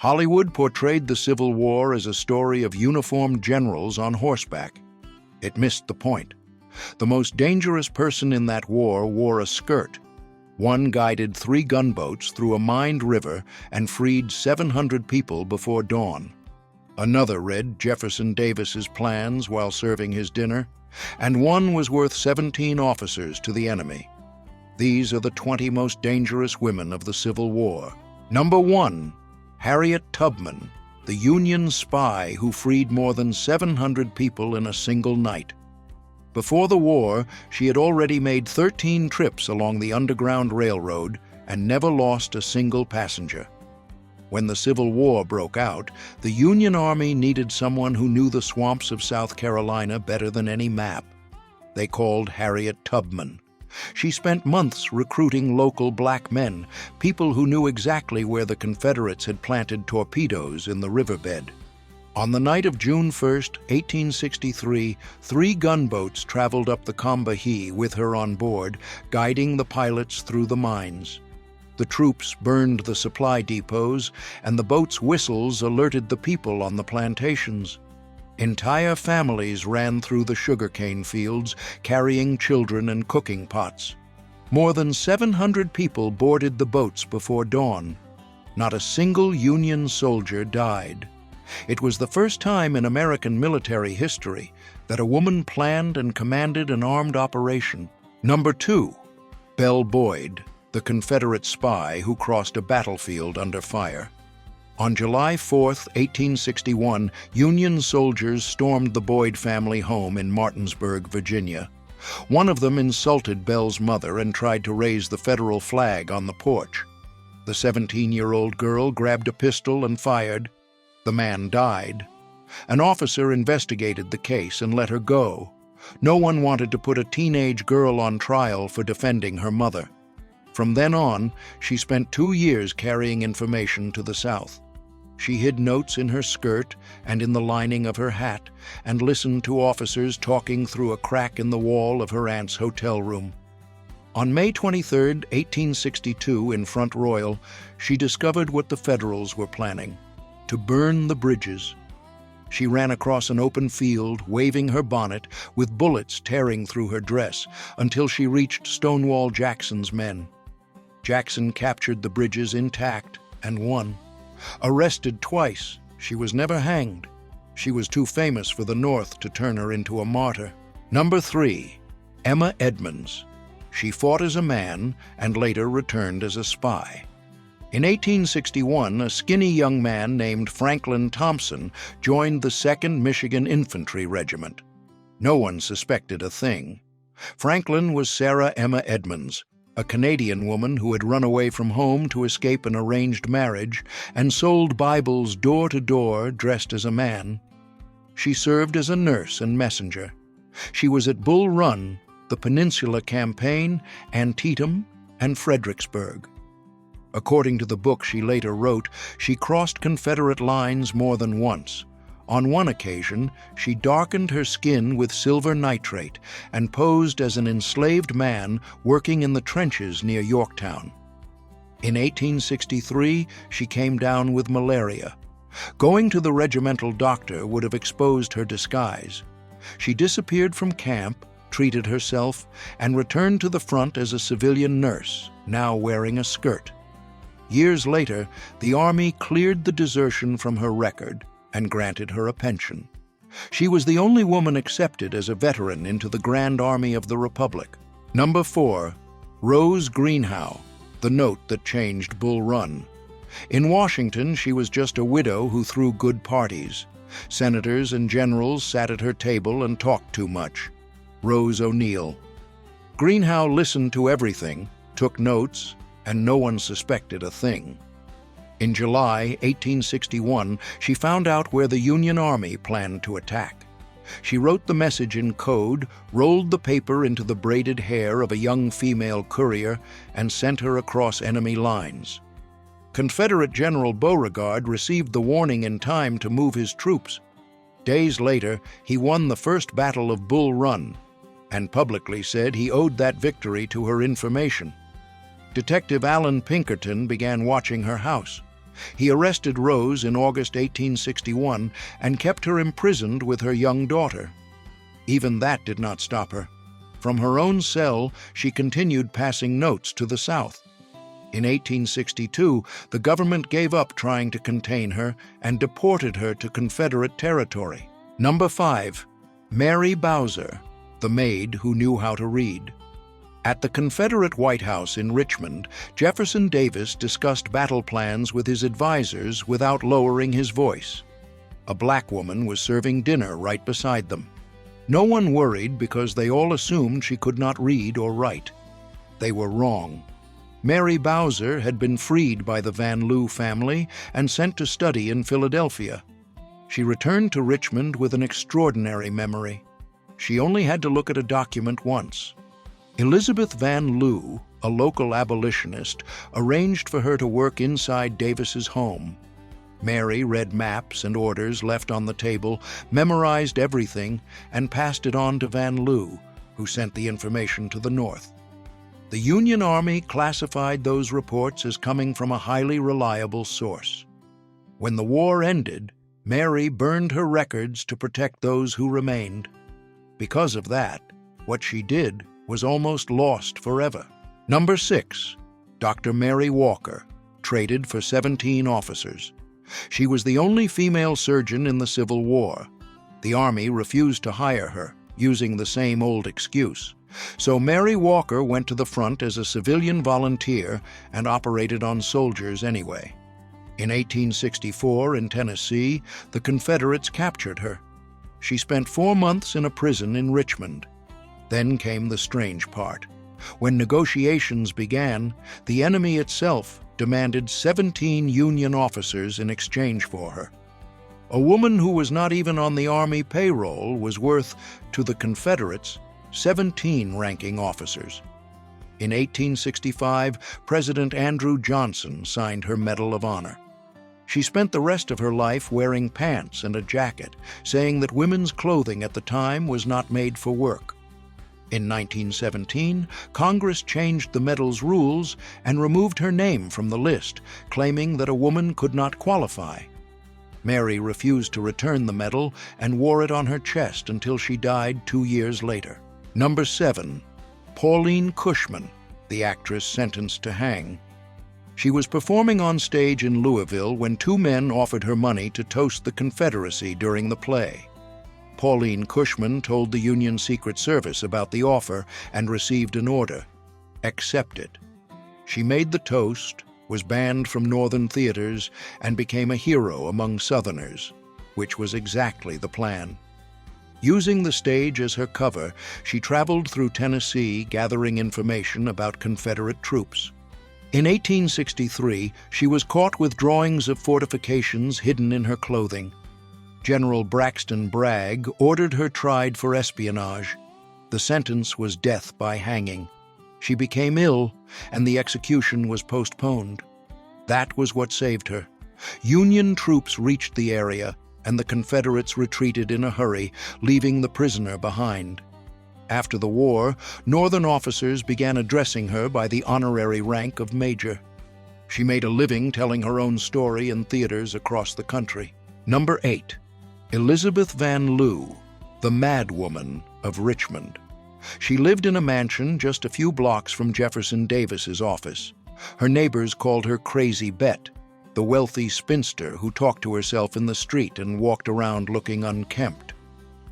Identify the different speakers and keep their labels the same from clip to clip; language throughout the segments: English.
Speaker 1: Hollywood portrayed the Civil War as a story of uniformed generals on horseback. It missed the point. The most dangerous person in that war wore a skirt. One guided 3 gunboats through a mined river and freed 700 people before dawn. Another read Jefferson Davis's plans while serving his dinner, and one was worth 17 officers to the enemy. These are the 20 most dangerous women of the Civil War. Number 1, Harriet Tubman, the Union spy who freed more than 700 people in a single night. Before the war, she had already made 13 trips along the Underground Railroad and never lost a single passenger. When the Civil War broke out, the Union Army needed someone who knew the swamps of South Carolina better than any map. They called Harriet Tubman. She spent months recruiting local black men, people who knew exactly where the Confederates had planted torpedoes in the riverbed. On the night of June 1, 1863, 3 gunboats traveled up the Combahee with her on board, guiding the pilots through the mines. The troops burned the supply depots, and the boats' whistles alerted the people on the plantations. Entire families ran through the sugarcane fields, carrying children and cooking pots. More than 700 people boarded the boats before dawn. Not a single Union soldier died. It was the first time in American military history that a woman planned and commanded an armed operation. Number 2, Belle Boyd, the Confederate spy who crossed a battlefield under fire. On July 4, 1861, Union soldiers stormed the Boyd family home in Martinsburg, Virginia. One of them insulted Belle's mother and tried to raise the Federal flag on the porch. The 17-year-old girl grabbed a pistol and fired. The man died. An officer investigated the case and let her go. No one wanted to put a teenage girl on trial for defending her mother. From then on, she spent 2 years carrying information to the South. She hid notes in her skirt and in the lining of her hat and listened to officers talking through a crack in the wall of her aunt's hotel room. On May 23, 1862, in Front Royal, she discovered what the Federals were planning: to burn the bridges. She ran across an open field, waving her bonnet, with bullets tearing through her dress, until she reached Stonewall Jackson's men. Jackson captured the bridges intact and won. Arrested twice, she was never hanged. She was too famous for the North to turn her into a martyr. Number 3, Emma Edmonds. She fought as a man and later returned as a spy. In 1861, a skinny young man named Franklin Thompson joined the 2nd Michigan Infantry Regiment. No one suspected a thing. Franklin was Sarah Emma Edmonds, a Canadian woman who had run away from home to escape an arranged marriage and sold Bibles door to door dressed as a man. She served as a nurse and messenger. She was at Bull Run, the Peninsula Campaign, Antietam, and Fredericksburg. According to the book she later wrote, she crossed Confederate lines more than once. On one occasion, she darkened her skin with silver nitrate and posed as an enslaved man working in the trenches near Yorktown. In 1863, she came down with malaria. Going to the regimental doctor would have exposed her disguise. She disappeared from camp, treated herself, and returned to the front as a civilian nurse, now wearing a skirt. Years later, the Army cleared the desertion from her record and granted her a pension. She was the only woman accepted as a veteran into the Grand Army of the Republic. Number 4, Rose Greenhow, the note that changed Bull Run. In Washington, she was just a widow who threw good parties. Senators and generals sat at her table and talked too much. Rose O'Neill. Greenhow listened to everything, took notes, and no one suspected a thing. In July 1861, she found out where the Union Army planned to attack. She wrote the message in code, rolled the paper into the braided hair of a young female courier, and sent her across enemy lines. Confederate General Beauregard received the warning in time to move his troops. Days later, he won the first battle of Bull Run, and publicly said he owed that victory to her information. Detective Alan Pinkerton began watching her house. He arrested Rose in August 1861 and kept her imprisoned with her young daughter. Even that did not stop her. From her own cell, she continued passing notes to the South. In 1862, the government gave up trying to contain her and deported her to Confederate territory. Number 5. Mary Bowser, the maid who knew how to read. At the Confederate White House in Richmond, Jefferson Davis discussed battle plans with his advisors without lowering his voice. A black woman was serving dinner right beside them. No one worried because they all assumed she could not read or write. They were wrong. Mary Bowser had been freed by the Van Loo family and sent to study in Philadelphia. She returned to Richmond with an extraordinary memory. She only had to look at a document once. Elizabeth Van Loo, a local abolitionist, arranged for her to work inside Davis's home. Mary read maps and orders left on the table, memorized everything, and passed it on to Van Loo, who sent the information to the North. The Union Army classified those reports as coming from a highly reliable source. When the war ended, Mary burned her records to protect those who remained. Because of that, what she did was almost lost forever. Number 6. Dr. Mary Walker, traded for 17 officers. She was the only female surgeon in the Civil War. The Army refused to hire her, using the same old excuse. So Mary Walker went to the front as a civilian volunteer and operated on soldiers anyway. In 1864, in Tennessee, the Confederates captured her. She spent 4 months in a prison in Richmond. Then came the strange part. When negotiations began, the enemy itself demanded 17 Union officers in exchange for her. A woman who was not even on the Army payroll was worth, to the Confederates, 17 ranking officers. In 1865, President Andrew Johnson signed her Medal of Honor. She spent the rest of her life wearing pants and a jacket, saying that women's clothing at the time was not made for work. In 1917, Congress changed the medal's rules and removed her name from the list, claiming that a woman could not qualify. Mary refused to return the medal and wore it on her chest until she died 2 years later. Number 7. Pauline Cushman, the actress sentenced to hang. She was performing on stage in Louisville when 2 men offered her money to toast the Confederacy during the play. Pauline Cushman told the Union Secret Service about the offer and received an order: accept it. She made the toast, was banned from Northern theaters, and became a hero among Southerners, which was exactly the plan. Using the stage as her cover, she traveled through Tennessee gathering information about Confederate troops. In 1863, she was caught with drawings of fortifications hidden in her clothing. General Braxton Bragg ordered her tried for espionage. The sentence was death by hanging. She became ill, and the execution was postponed. That was what saved her. Union troops reached the area, and the Confederates retreated in a hurry, leaving the prisoner behind. After the war, Northern officers began addressing her by the honorary rank of major. She made a living telling her own story in theaters across the country. Number 8. Elizabeth Van Loo, the Mad Woman of Richmond. She lived in a mansion just a few blocks from Jefferson Davis's office. Her neighbors called her Crazy Bet, the wealthy spinster who talked to herself in the street and walked around looking unkempt.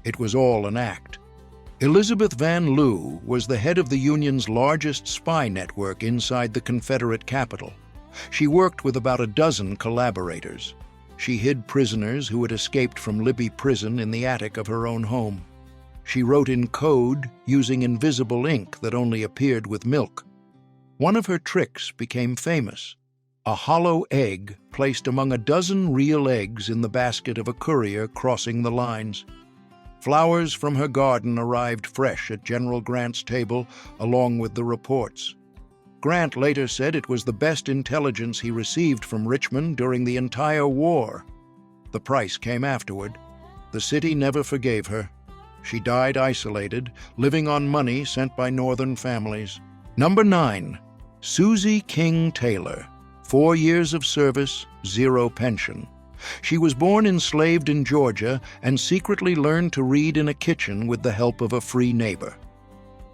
Speaker 1: It was all an act. Elizabeth Van Loo was the head of the Union's largest spy network inside the Confederate capital. She worked with about a dozen collaborators. She hid prisoners who had escaped from Libby Prison in the attic of her own home. She wrote in code using invisible ink that only appeared with milk. One of her tricks became famous: a hollow egg placed among a dozen real eggs in the basket of a courier crossing the lines. Flowers from her garden arrived fresh at General Grant's table, along with the reports. Grant later said it was the best intelligence he received from Richmond during the entire war. The price came afterward. The city never forgave her. She died isolated, living on money sent by Northern families. Number 9. Susie King Taylor, 4 years of service, 0 pension. She was born enslaved in Georgia and secretly learned to read in a kitchen with the help of a free neighbor.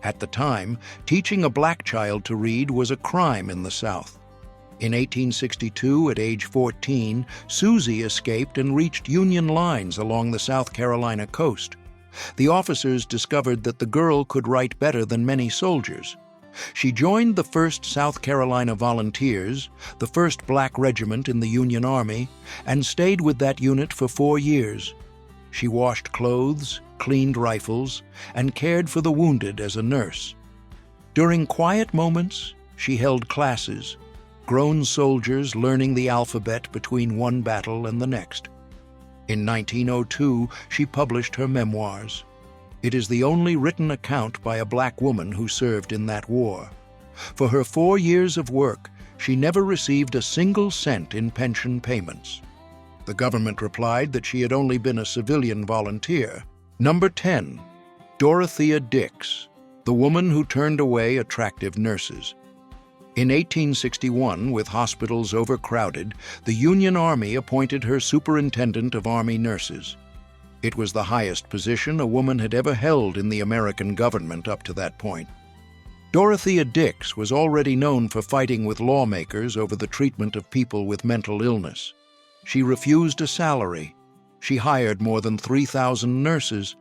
Speaker 1: At the time, teaching a black child to read was a crime in the South. In 1862, at age 14, Susie escaped and reached Union lines along the South Carolina coast. The officers discovered that the girl could write better than many soldiers. She joined the 1st South Carolina Volunteers, the 1st Black Regiment in the Union Army, and stayed with that unit for 4 years. She washed clothes, cleaned rifles, and cared for the wounded as a nurse. During quiet moments, she held classes, grown soldiers learning the alphabet between one battle and the next. In 1902, she published her memoirs. It is the only written account by a black woman who served in that war. For her 4 years of work, she never received a single cent in pension payments. The government replied that she had only been a civilian volunteer. Number 10. Dorothea Dix, the woman who turned away attractive nurses. In 1861, with hospitals overcrowded, the Union Army appointed her superintendent of Army nurses. It was the highest position a woman had ever held in the American government up to that point. Dorothea Dix was already known for fighting with lawmakers over the treatment of people with mental illness. She refused a salary. She hired more than 3,000 nurses,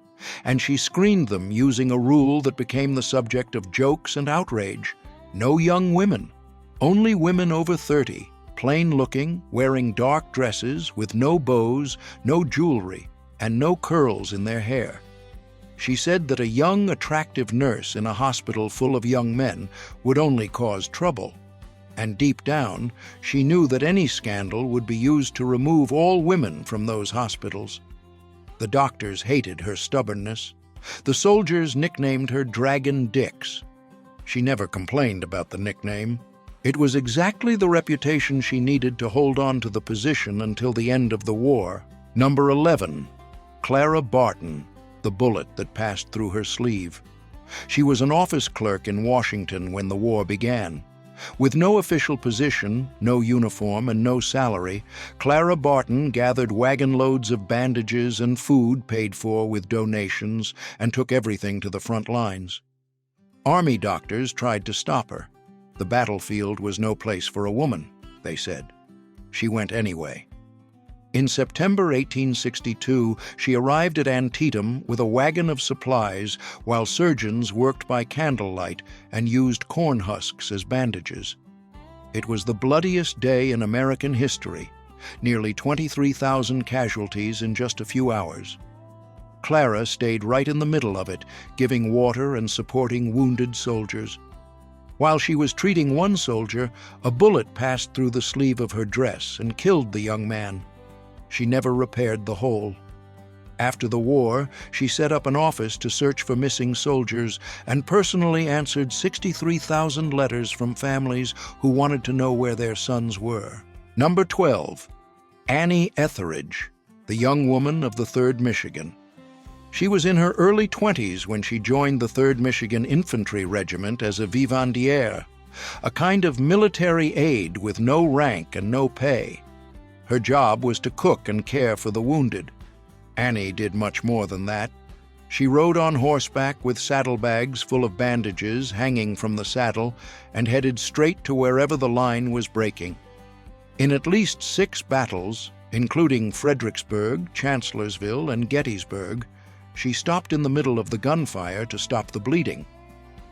Speaker 1: and she screened them using a rule that became the subject of jokes and outrage. No young women, only women over 30, plain-looking, wearing dark dresses with no bows, no jewelry, and no curls in their hair. She said that a young, attractive nurse in a hospital full of young men would only cause trouble. And deep down, she knew that any scandal would be used to remove all women from those hospitals. The doctors hated her stubbornness. The soldiers nicknamed her Dragon Dix. She never complained about the nickname. It was exactly the reputation she needed to hold on to the position until the end of the war. Number 11. Clara Barton, the bullet that passed through her sleeve. She was an office clerk in Washington when the war began. With no official position, no uniform, and no salary, Clara Barton gathered wagon loads of bandages and food paid for with donations and took everything to the front lines. Army doctors tried to stop her. The battlefield was no place for a woman, they said. She went anyway. In September 1862, she arrived at Antietam with a wagon of supplies while surgeons worked by candlelight and used corn husks as bandages. It was the bloodiest day in American history, nearly 23,000 casualties in just a few hours. Clara stayed right in the middle of it, giving water and supporting wounded soldiers. While she was treating one soldier, a bullet passed through the sleeve of her dress and killed the young man. She never repaired the hole. After the war, she set up an office to search for missing soldiers and personally answered 63,000 letters from families who wanted to know where their sons were. Number 12. Annie Etheridge, the young woman of the 3rd Michigan. She was in her early 20s when she joined the 3rd Michigan Infantry Regiment as a vivandière, a kind of military aide with no rank and no pay. Her job was to cook and care for the wounded. Annie did much more than that. She rode on horseback with saddlebags full of bandages hanging from the saddle and headed straight to wherever the line was breaking. In at least 6 battles, including Fredericksburg, Chancellorsville, and Gettysburg, she stopped in the middle of the gunfire to stop the bleeding.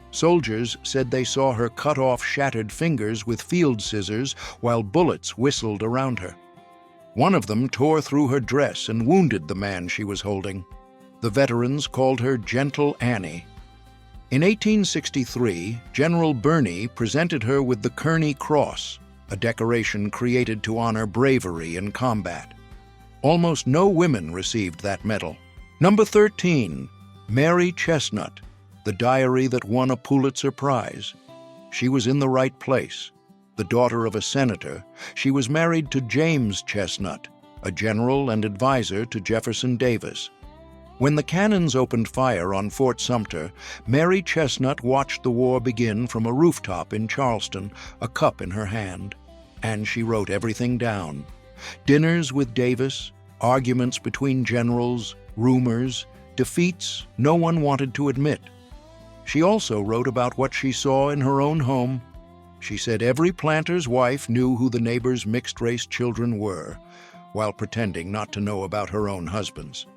Speaker 1: Soldiers said they saw her cut off shattered fingers with field scissors while bullets whistled around her. One of them tore through her dress and wounded the man she was holding. The veterans called her Gentle Annie. In 1863, General Birney presented her with the Kearny Cross, a decoration created to honor bravery in combat. Almost no women received that medal. Number 13. Mary Chesnut, the diary that won a Pulitzer Prize. She was in the right place. The daughter of a senator, she was married to James Chesnut, a general and advisor to Jefferson Davis. When the cannons opened fire on Fort Sumter, Mary Chesnut watched the war begin from a rooftop in Charleston, a cup in her hand. And she wrote everything down. Dinners with Davis, arguments between generals, rumors, defeats no one wanted to admit. She also wrote about what she saw in her own home. She said every planter's wife knew who the neighbors' mixed-race children were, while pretending not to know about her own husbands.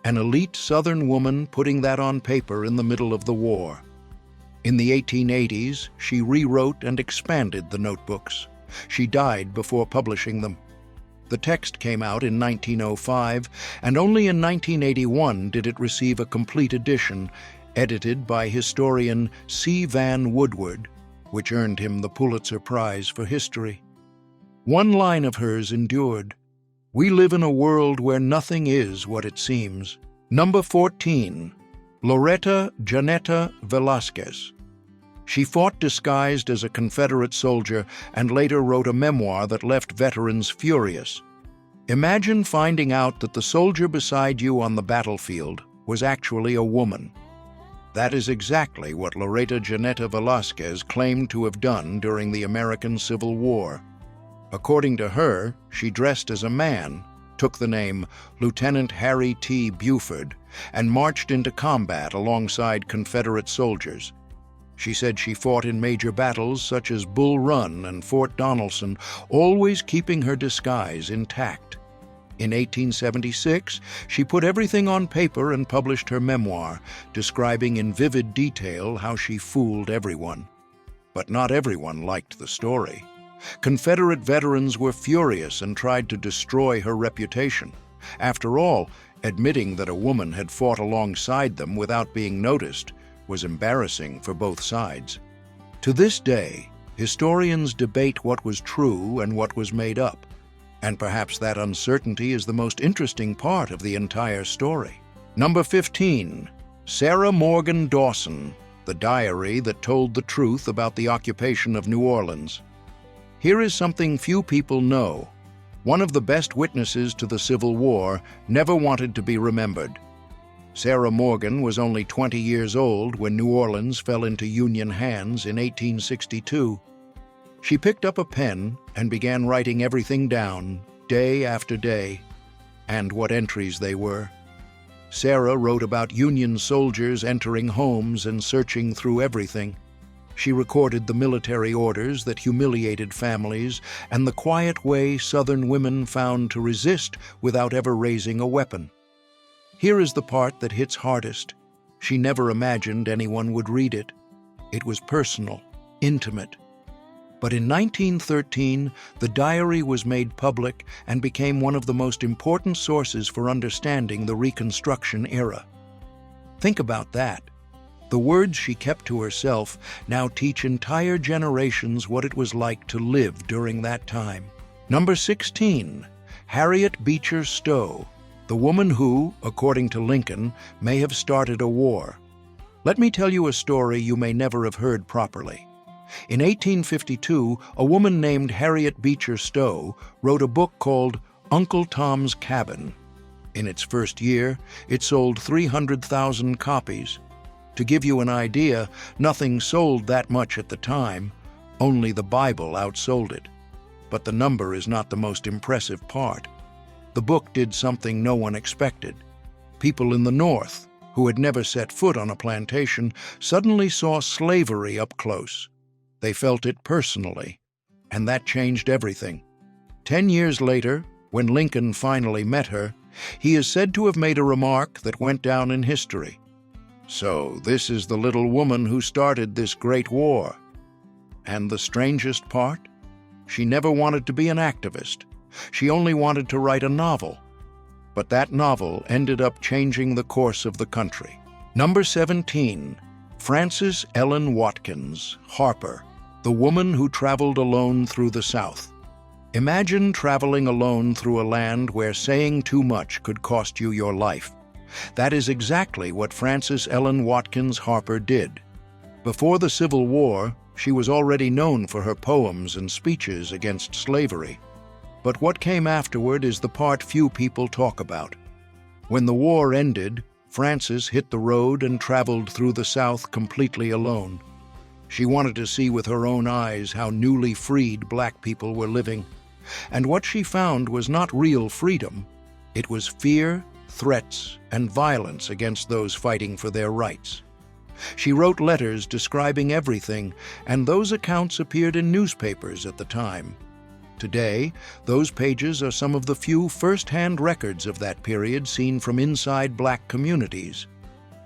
Speaker 1: An elite Southern woman putting that on paper in the middle of the war. In the 1880s, she rewrote and expanded the notebooks. She died before publishing them. The text came out in 1905, and only in 1981 did it receive a complete edition, edited by historian C. Van Woodward, which earned him the Pulitzer Prize for History. One line of hers endured: "We live in a world where nothing is what it seems." Number 14. Loreta Janeta Velazquez. She fought disguised as a Confederate soldier and later wrote a memoir that left veterans furious. Imagine finding out that the soldier beside you on the battlefield was actually a woman. That is exactly what Loreta Janeta Velazquez claimed to have done during the American Civil War. According to her, she dressed as a man, took the name Lieutenant Harry T. Buford, and marched into combat alongside Confederate soldiers. She said she fought in major battles such as Bull Run and Fort Donelson, always keeping her disguise intact. In 1876, she put everything on paper and published her memoir, describing in vivid detail how she fooled everyone. But not everyone liked the story. Confederate veterans were furious and tried to destroy her reputation. After all, admitting that a woman had fought alongside them without being noticed was embarrassing for both sides. To this day, historians debate what was true and what was made up, and perhaps that uncertainty is the most interesting part of the entire story. Number 15. Sarah Morgan Dawson, the diary that told the truth about the occupation of New Orleans. Here is something few people know. One of the best witnesses to the Civil War never wanted to be remembered. Sarah Morgan was only 20 years old when New Orleans fell into Union hands in 1862. She picked up a pen and began writing everything down, day after day, and what entries they were. Sarah wrote about Union soldiers entering homes and searching through everything. She recorded the military orders that humiliated families and the quiet way Southern women found to resist without ever raising a weapon. Here is the part that hits hardest. She never imagined anyone would read it. It was personal, intimate. But in 1913, the diary was made public and became one of the most important sources for understanding the Reconstruction era. Think about that. The words she kept to herself now teach entire generations what it was like to live during that time. Number 16. Harriet Beecher Stowe, the woman who, according to Lincoln, may have started a war. Let me tell you a story you may never have heard properly. In 1852, a woman named Harriet Beecher Stowe wrote a book called Uncle Tom's Cabin. In its first year, it sold 300,000 copies. To give you an idea, nothing sold that much at the time. Only the Bible outsold it. But the number is not the most impressive part. The book did something no one expected. People in the North, who had never set foot on a plantation, suddenly saw slavery up close. They felt it personally, and that changed everything. 10 years later, when Lincoln finally met her, he is said to have made a remark that went down in history. "So this is the little woman who started this great war." And the strangest part? She never wanted to be an activist. She only wanted to write a novel. But that novel ended up changing the course of the country. Number 17. Frances Ellen Watkins, Harper, the woman who traveled alone through the South. Imagine traveling alone through a land where saying too much could cost you your life. That is exactly what Frances Ellen Watkins Harper did. Before the Civil War, she was already known for her poems and speeches against slavery. But what came afterward is the part few people talk about. When the war ended, Frances hit the road and traveled through the South completely alone. She wanted to see with her own eyes how newly freed black people were living. And what she found was not real freedom. It was fear, threats, and violence against those fighting for their rights. She wrote letters describing everything, and those accounts appeared in newspapers at the time. Today, those pages are some of the few first-hand records of that period seen from inside black communities.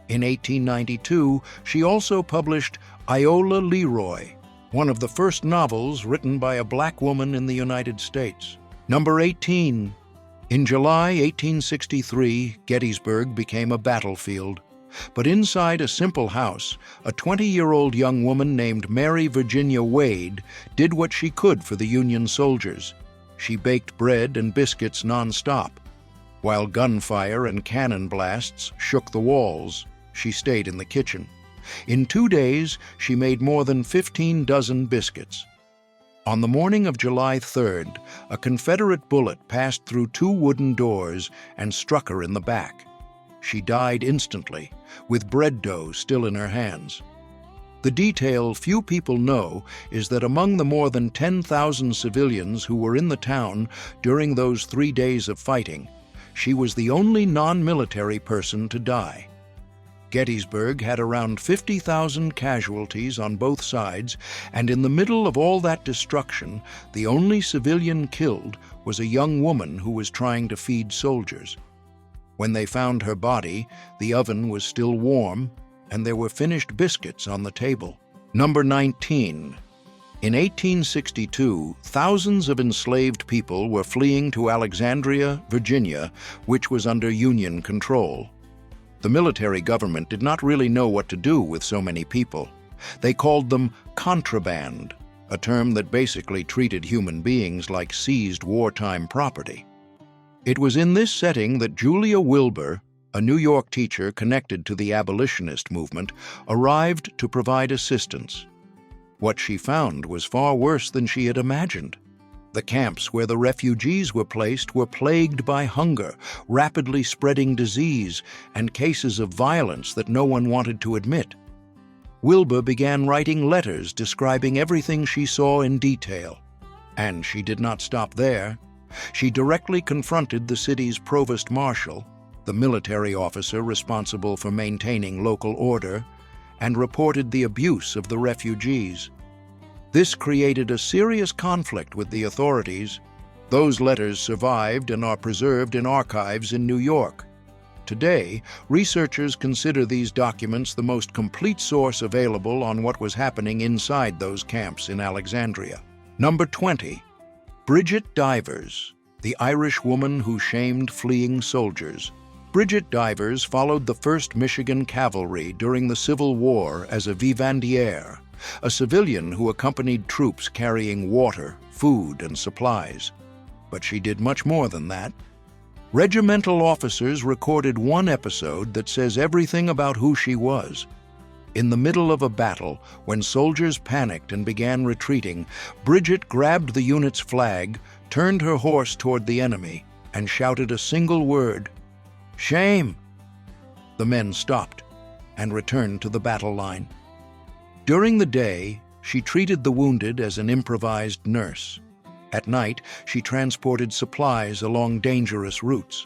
Speaker 1: In 1892, she also published Iola Leroy, one of the first novels written by a black woman in the United States. Number 18. In July 1863, Gettysburg became a battlefield. But inside a simple house, a 20-year-old young woman named Mary Virginia Wade did what she could for the Union soldiers. She baked bread and biscuits nonstop. While gunfire and cannon blasts shook the walls, she stayed in the kitchen. In 2 days, she made more than 15 dozen biscuits. On the morning of July 3rd, a Confederate bullet passed through 2 wooden doors and struck her in the back. She died instantly, with bread dough still in her hands. The detail few people know is that among the more than 10,000 civilians who were in the town during those 3 days of fighting, she was the only non-military person to die. Gettysburg had around 50,000 casualties on both sides, and in the middle of all that destruction, the only civilian killed was a young woman who was trying to feed soldiers. When they found her body, the oven was still warm, and there were finished biscuits on the table. Number 19. In 1862, thousands of enslaved people were fleeing to Alexandria, Virginia, which was under Union control. The military government did not really know what to do with so many people. They called them contraband, a term that basically treated human beings like seized wartime property. It was in this setting that Julia Wilbur, a New York teacher connected to the abolitionist movement, arrived to provide assistance. What she found was far worse than she had imagined. The camps where the refugees were placed were plagued by hunger, rapidly spreading disease, and cases of violence that no one wanted to admit. Wilbur began writing letters describing everything she saw in detail. And she did not stop there. She directly confronted the city's provost marshal, the military officer responsible for maintaining local order, and reported the abuse of the refugees. This created a serious conflict with the authorities. Those letters survived and are preserved in archives in New York. Today, researchers consider these documents the most complete source available on what was happening inside those camps in Alexandria. Number 20. Bridget Divers, the Irish woman who shamed fleeing soldiers. Bridget Divers followed the 1st Michigan Cavalry during the Civil War as a vivandière, a civilian who accompanied troops carrying water, food, and supplies. But she did much more than that. Regimental officers recorded one episode that says everything about who she was. In the middle of a battle, when soldiers panicked and began retreating, Bridget grabbed the unit's flag, turned her horse toward the enemy, and shouted a single word, "Shame!" The men stopped and returned to the battle line. During the day, she treated the wounded as an improvised nurse. At night, she transported supplies along dangerous routes.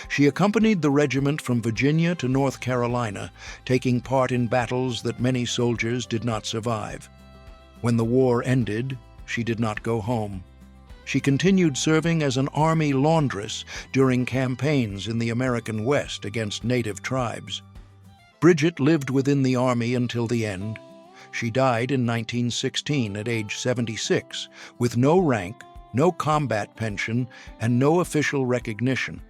Speaker 1: She accompanied the regiment from Virginia to North Carolina, taking part in battles that many soldiers did not survive. When the war ended, she did not go home. She continued serving as an army laundress during campaigns in the American West against native tribes. Bridget lived within the army until the end. She died in 1916 at age 76, with no rank, no combat pension, and no official recognition.